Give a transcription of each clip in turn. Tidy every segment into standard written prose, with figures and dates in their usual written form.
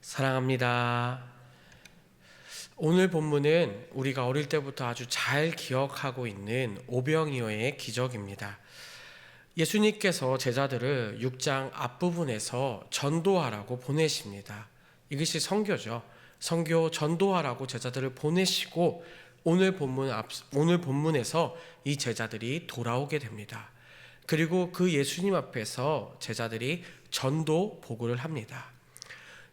사랑합니다. 오늘 본문은 우리가 어릴 때부터 아주 잘 기억하고 있는 오병이어의 기적입니다. 예수님께서 제자들을 6장 앞부분에서 전도하라고 보내십니다. 이것이 선교죠. 선교 전도하라고 제자들을 보내시고 오늘 본문에서 이 제자들이 돌아오게 됩니다. 그리고 그 예수님 앞에서 제자들이 전도 보고를 합니다.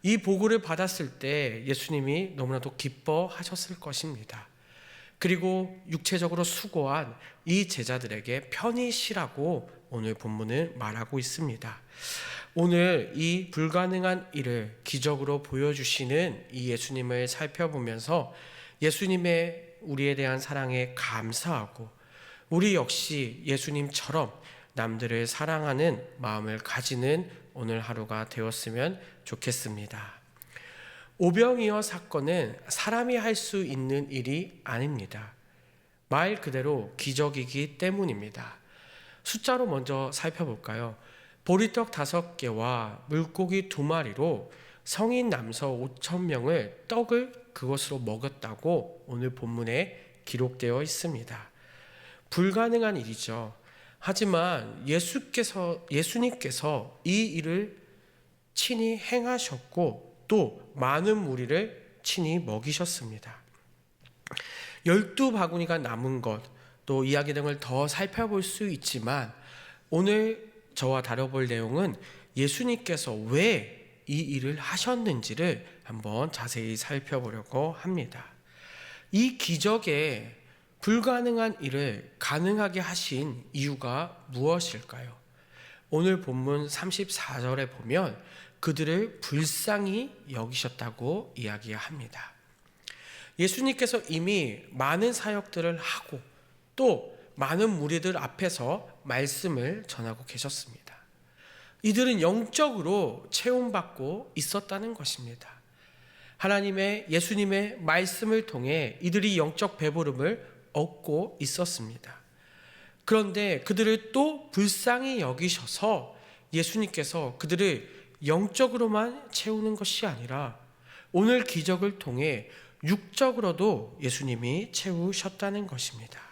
이 보고를 받았을 때 예수님이 너무나도 기뻐하셨을 것입니다. 그리고 육체적으로 수고한 이 제자들에게 편히 쉬라고 오늘 본문을 말하고 있습니다. 오늘 이 불가능한 일을 기적으로 보여주시는 이 예수님을 살펴보면서 예수님의 우리에 대한 사랑에 감사하고 우리 역시 예수님처럼 남들을 사랑하는 마음을 가지는 오늘 하루가 되었으면 좋겠습니다. 오병이어 사건은 사람이 할 수 있는 일이 아닙니다. 말 그대로 기적이기 때문입니다. 숫자로 먼저 살펴볼까요? 보리떡 5개와 물고기 2마리로 성인 남서 5,000명을 떡을 그것으로 먹였다고 오늘 본문에 기록되어 있습니다. 불가능한 일이죠. 하지만 예수님께서 이 일을 친히 행하셨고 또 많은 무리를 친히 먹이셨습니다. 12바구니가 남은 것, 또 이야기 등을 더 살펴볼 수 있지만 오늘 저와 다뤄볼 내용은 예수님께서 왜 이 일을 하셨는지를 한번 자세히 살펴보려고 합니다. 이 기적에 불가능한 일을 가능하게 하신 이유가 무엇일까요? 오늘 본문 34절에 보면 그들을 불쌍히 여기셨다고 이야기합니다. 예수님께서 이미 많은 사역들을 하고 또 많은 무리들 앞에서 말씀을 전하고 계셨습니다. 이들은 영적으로 체험받고 있었다는 것입니다. 예수님의 말씀을 통해 이들이 영적 배부름을 얻고 있었습니다. 그런데 그들을 또 불쌍히 여기셔서 예수님께서 그들을 영적으로만 채우는 것이 아니라 오늘 기적을 통해 육적으로도 예수님이 채우셨다는 것입니다.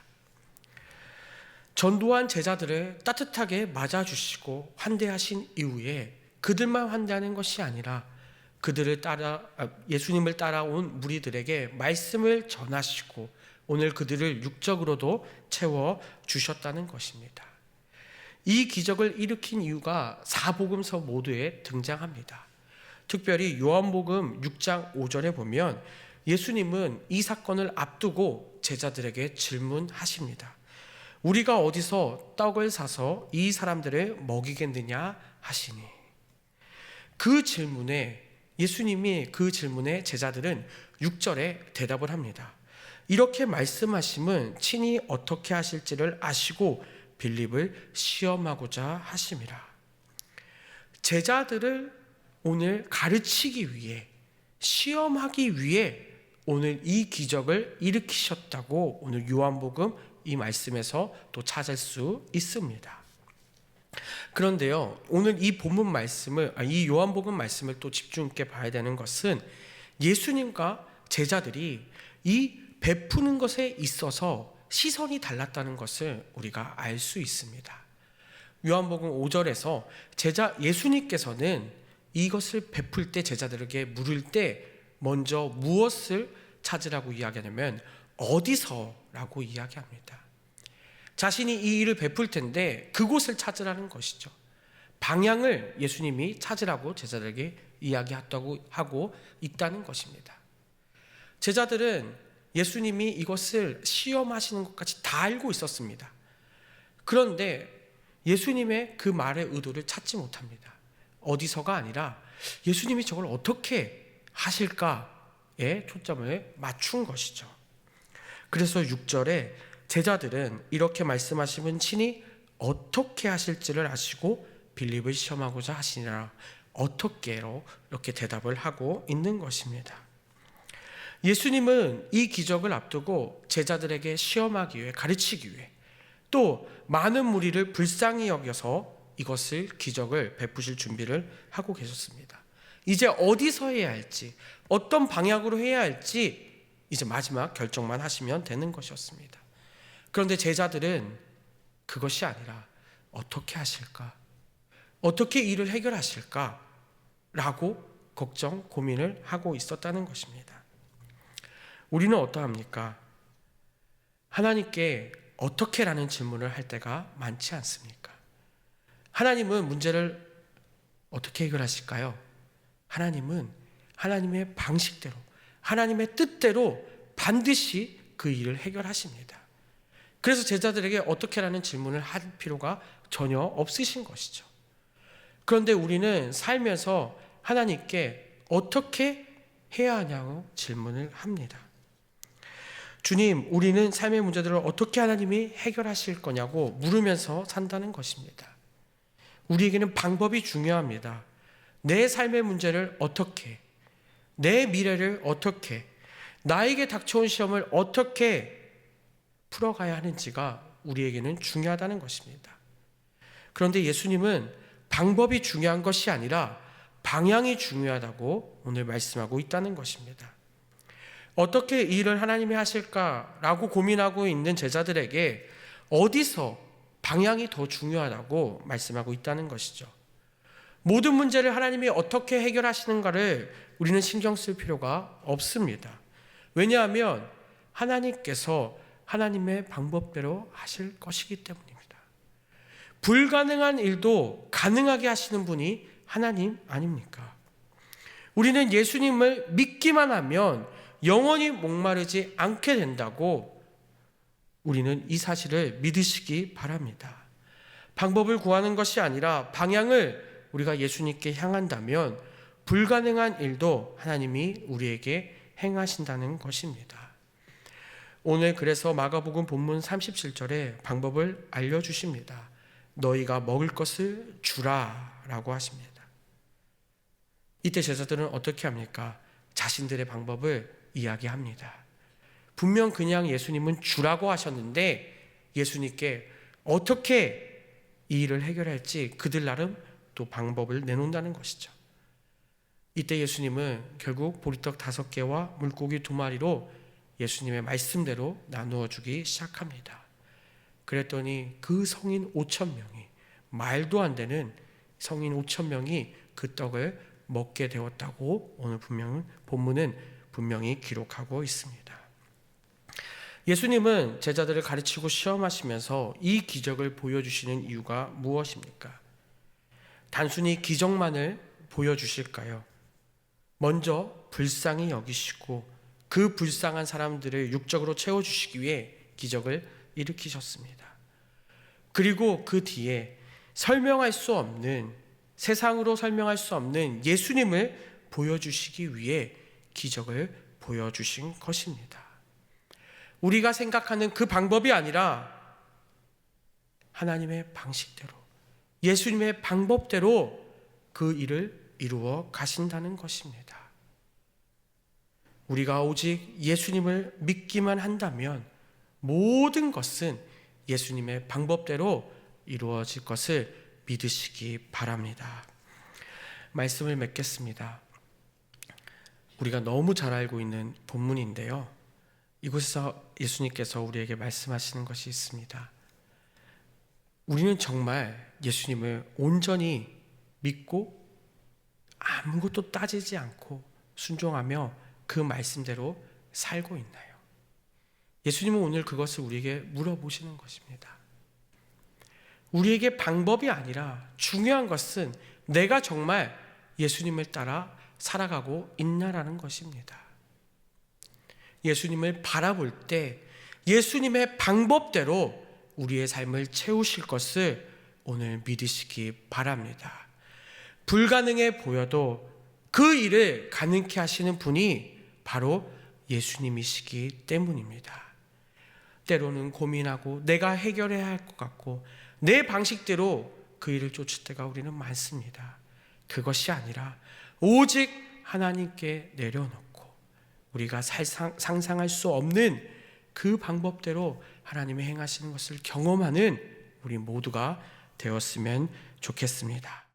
전도한 제자들을 따뜻하게 맞아주시고 환대하신 이후에 그들만 환대하는 것이 아니라 예수님을 따라온 무리들에게 말씀을 전하시고 오늘 그들을 육적으로도 채워주셨다는 것입니다. 이 기적을 일으킨 이유가 사복음서 모두에 등장합니다. 특별히 요한복음 6장 5절에 보면 예수님은 이 사건을 앞두고 제자들에게 질문하십니다. 우리가 어디서 떡을 사서 이 사람들을 먹이겠느냐 하시니 예수님이 그 질문에 제자들은 6절에 대답을 합니다. 이렇게 말씀하심은 친히 어떻게 하실지를 아시고 빌립을 시험하고자 하심이라. 제자들을 오늘 가르치기 위해 시험하기 위해 오늘 이 기적을 일으키셨다고 오늘 요한복음 이 말씀에서 또 찾을 수 있습니다. 그런데요, 오늘 이 요한복음 말씀을 또 집중 있게 봐야 되는 것은 예수님과 제자들이 이 베푸는 것에 있어서 시선이 달랐다는 것을 우리가 알 수 있습니다. 요한복음 5절에서 예수님께서는 이것을 베풀 때 제자들에게 물을 때 먼저 무엇을 찾으라고 이야기하냐면 어디서라고 이야기합니다. 자신이 이 일을 베풀 텐데 그곳을 찾으라는 것이죠. 방향을 예수님이 찾으라고 제자들에게 이야기했다고 하고 있다는 것입니다. 제자들은 예수님이 이것을 시험하시는 것까지 다 알고 있었습니다. 그런데 예수님의 그 말의 의도를 찾지 못합니다. 어디서가 아니라 예수님이 저걸 어떻게 하실까에 초점을 맞춘 것이죠. 그래서 6절에 제자들은 이렇게 말씀하시면 친히 어떻게 하실지를 아시고 빌립을 시험하고자 하시니라. 어떻게로 이렇게 대답을 하고 있는 것입니다. 예수님은 이 기적을 앞두고 제자들에게 시험하기 위해 가르치기 위해 또 많은 무리를 불쌍히 여겨서 기적을 베푸실 준비를 하고 계셨습니다. 이제 어디서 해야 할지, 어떤 방향으로 해야 할지 이제 마지막 결정만 하시면 되는 것이었습니다. 그런데 제자들은 그것이 아니라 어떻게 하실까? 어떻게 일을 해결하실까? 라고 걱정, 고민을 하고 있었다는 것입니다. 우리는 어떠합니까? 하나님께 어떻게라는 질문을 할 때가 많지 않습니까? 하나님은 문제를 어떻게 해결하실까요? 하나님은 하나님의 방식대로, 하나님의 뜻대로 반드시 그 일을 해결하십니다. 그래서 제자들에게 어떻게라는 질문을 할 필요가 전혀 없으신 것이죠. 그런데 우리는 살면서 하나님께 어떻게 해야 하냐고 질문을 합니다. 주님, 우리는 삶의 문제들을 어떻게 하나님이 해결하실 거냐고 물으면서 산다는 것입니다. 우리에게는 방법이 중요합니다. 내 삶의 문제를 어떻게, 내 미래를 어떻게, 나에게 닥쳐온 시험을 어떻게 풀어가야 하는지가 우리에게는 중요하다는 것입니다. 그런데 예수님은 방법이 중요한 것이 아니라 방향이 중요하다고 오늘 말씀하고 있다는 것입니다. 어떻게 이 일을 하나님이 하실까라고 고민하고 있는 제자들에게 어디서 방향이 더 중요하다고 말씀하고 있다는 것이죠. 모든 문제를 하나님이 어떻게 해결하시는가를 우리는 신경 쓸 필요가 없습니다. 왜냐하면 하나님께서 하나님의 방법대로 하실 것이기 때문입니다. 불가능한 일도 가능하게 하시는 분이 하나님 아닙니까? 우리는 예수님을 믿기만 하면 영원히 목마르지 않게 된다고 우리는 이 사실을 믿으시기 바랍니다. 방법을 구하는 것이 아니라 방향을 우리가 예수님께 향한다면 불가능한 일도 하나님이 우리에게 행하신다는 것입니다. 오늘 그래서 마가복음 본문 37절에 방법을 알려주십니다. 너희가 먹을 것을 주라 라고 하십니다. 이때 제자들은 어떻게 합니까? 자신들의 방법을 이야기합니다. 분명 그냥 예수님은 주라고 하셨는데 예수님께 어떻게 이 일을 해결할지 그들 나름 또 방법을 내놓는다는 것이죠. 이때 예수님은 결국 보리떡 5개와 물고기 2마리로 예수님의 말씀대로 나누어 주기 시작합니다. 그랬더니 그 성인 5,000명이, 말도 안 되는 성인 5,000명이 그 떡을 먹게 되었다고 오늘 본문은 분명히 기록하고 있습니다. 예수님은 제자들을 가르치고 시험하시면서 이 기적을 보여주시는 이유가 무엇입니까? 단순히 기적만을 보여주실까요? 먼저 불쌍히 여기시고 그 불쌍한 사람들을 육적으로 채워주시기 위해 기적을 일으키셨습니다. 그리고 그 뒤에 설명할 수 없는, 세상으로 설명할 수 없는 예수님을 보여주시기 위해 기적을 보여주신 것입니다. 우리가 생각하는 그 방법이 아니라 하나님의 방식대로, 예수님의 방법대로 그 일을 이루어 가신다는 것입니다. 우리가 오직 예수님을 믿기만 한다면 모든 것은 예수님의 방법대로 이루어질 것을 믿으시기 바랍니다. 말씀을 맺겠습니다. 우리가 너무 잘 알고 있는 본문인데요. 이곳에서 예수님께서 우리에게 말씀하시는 것이 있습니다. 우리는 정말 예수님을 온전히 믿고 아무것도 따지지 않고 순종하며 그 말씀대로 살고 있나요? 예수님은 오늘 그것을 우리에게 물어보시는 것입니다. 우리에게 방법이 아니라 중요한 것은 내가 정말 예수님을 따라 살아가고 있냐라는 것입니다. 예수님을 바라볼 때 예수님의 방법대로 우리의 삶을 채우실 것을 오늘 믿으시기 바랍니다. 불가능해 보여도 그 일을 가능케 하시는 분이 바로 예수님이시기 때문입니다. 때로는 고민하고 내가 해결해야 할 것 같고 내 방식대로 그 일을 쫓을 때가 우리는 많습니다. 그것이 아니라 오직 하나님께 내려놓고 우리가 상상할 수 없는 그 방법대로 하나님이 행하시는 것을 경험하는 우리 모두가 되었으면 좋겠습니다.